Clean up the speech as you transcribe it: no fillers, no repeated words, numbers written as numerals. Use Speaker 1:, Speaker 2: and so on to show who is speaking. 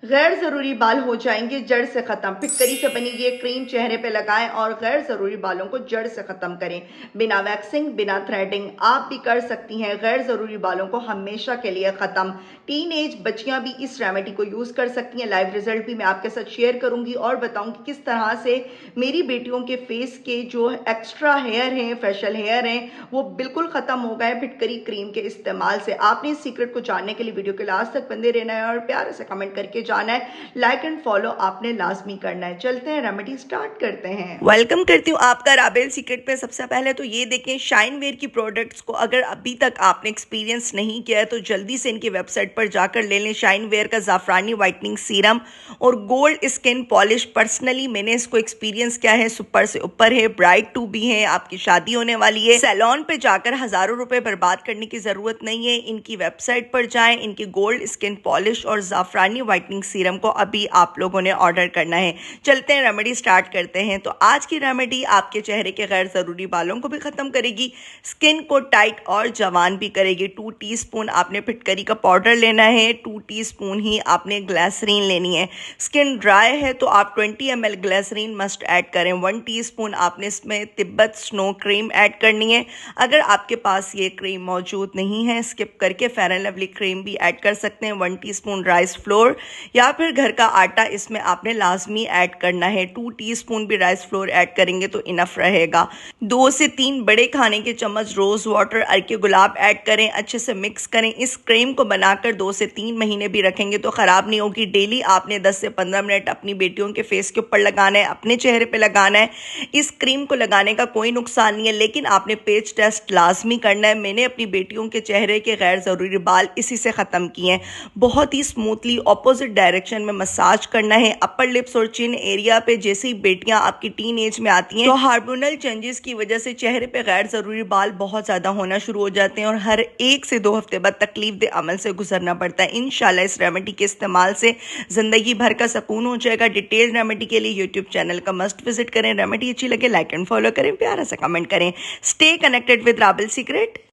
Speaker 1: गैर ज़रूरी बाल हो जाएंगे जड़ से ख़त्म। फिटकरी से बनी ये क्रीम चेहरे पे लगाएं और गैर ज़रूरी बालों को जड़ से ख़त्म करें। बिना वैक्सिंग, बिना थ्रेडिंग आप भी कर सकती हैं गैर ज़रूरी बालों को हमेशा के लिए ख़त्म। टीन एज बच्चियाँ भी इस रेमेडी को यूज़ कर सकती हैं। लाइव रिजल्ट भी मैं आपके साथ शेयर करूँगी और बताऊँगी किस तरह से मेरी बेटियों के फेस के जो एक्स्ट्रा हेयर हैं, फेशियल हेयर हैं, वो बिल्कुल ख़त्म हो गए फिटकरी क्रीम के इस्तेमाल से। आपने इस सीक्रेट को जानने के लिए वीडियो के लास्ट तक बंदे रहना है और प्यार से कमेंट करके जाना है। लाइक एंड फॉलो आपने लाजमी करना है। चलते हैं रेमेडी स्टार्ट करते हैं।
Speaker 2: वेलकम करती हूँ आपका राबेल सीक्रेट पे। सबसे पहले तो ये देखें, शाइन वेयर की प्रोडक्ट्स को अगर अभी तक आपने एक्सपीरियंस नहीं किया है तो जल्दी से इनकी वेबसाइट पर जाकर ले लें। शाइन वेयर का ज़ाफ़रानी वाइटनिंग सीरम और गोल्ड स्किन पॉलिश। पर्सनली मैंने इसको एक्सपीरियंस किया है, सुपर से ऊपर है। ब्राइड टू भी है, आपकी शादी होने वाली है, सैलून पे जाकर हज़ारों रुपए बर्बाद करने की ज़रूरत नहीं है। इनकी वेबसाइट पर जाएं, इनकी गोल्ड स्किन पॉलिश और ज़ाफ़रानी वाइटनिंग सीरम को अभी आप लोगों ने ऑर्डर करना है। चलते हैं रेमेडी स्टार्ट करते हैं। तो आज की रेमेडी आपके चेहरे के गैर ज़रूरी बालों को भी ख़त्म करेगी, स्किन को टाइट और जवान भी करेगी। 2 टीस्पून आपने फिटकरी का पाउडर लेना है, 2 टीस्पून ही आपने ग्लिसरीन लेनी है। स्किन ड्राई है तो आप 20 ml ग्लिसरीन मस्ट ऐड करें। 1 टीस्पून आपने इसमें तिब्बत स्नो क्रीम ऐड करनी है। अगर आपके पास ये क्रीम मौजूद नहीं है, स्किप करके फेयर एंड लवली क्रीम भी ऐड कर सकते हैं। 1 टीस्पून राइस फ्लोर या फिर घर का आटा इसमें आपने लाजमी ऐड करना है। 2 टीस्पून भी राइस फ्लोर ऐड करेंगे तो इनफ रहेगा। 2 से 3 बड़े खाने के चम्मच रोज़ वाटर अर्के गुलाब ऐड करें, अच्छे से मिक्स करें। इस क्रीम को बनाकर 2 से 3 महीने भी रखेंगे तो ख़राब नहीं होगी। डेली आपने 10 से 15 मिनट अपनी बेटियों के फेस के ऊपर लगाना है, अपने चेहरे पे लगाना है। इस क्रीम को लगाने का कोई नुकसान नहीं है, लेकिन आपने पेज टेस्ट लाजमी करना है। मैंने अपनी बेटियों के चेहरे के गैर ज़रूरी बाल इसी से ख़त्म किए हैं। बहुत ही स्मूथली ऑपोजिट डायरेक्शन में मसाज करना है। अपर लिप्स और चिन एरिया पे जैसे ही बेटियां आपकी टीन एज में आती हैं तो हार्मोनल चेंजेस की वजह से चेहरे पे गैर ज़रूरी बाल बहुत ज़्यादा होना शुरू हो जाते हैं और हर 1 से 2 हफ्ते बाद तकलीफ दे अमल से गुजरना पड़ता है। इंशाल्लाह इस रेमेडी के इस्तेमाल से ज़िंदगी भर का सुकून हो जाएगा। डिटेल रेमेडी के लिए यूट्यूब चैनल का मस्ट विजिट करें। रेमेडी अच्छी लगे लाइक एंड फॉलो करें, प्यारा सा कमेंट करें। Stay connected with Rabel secret.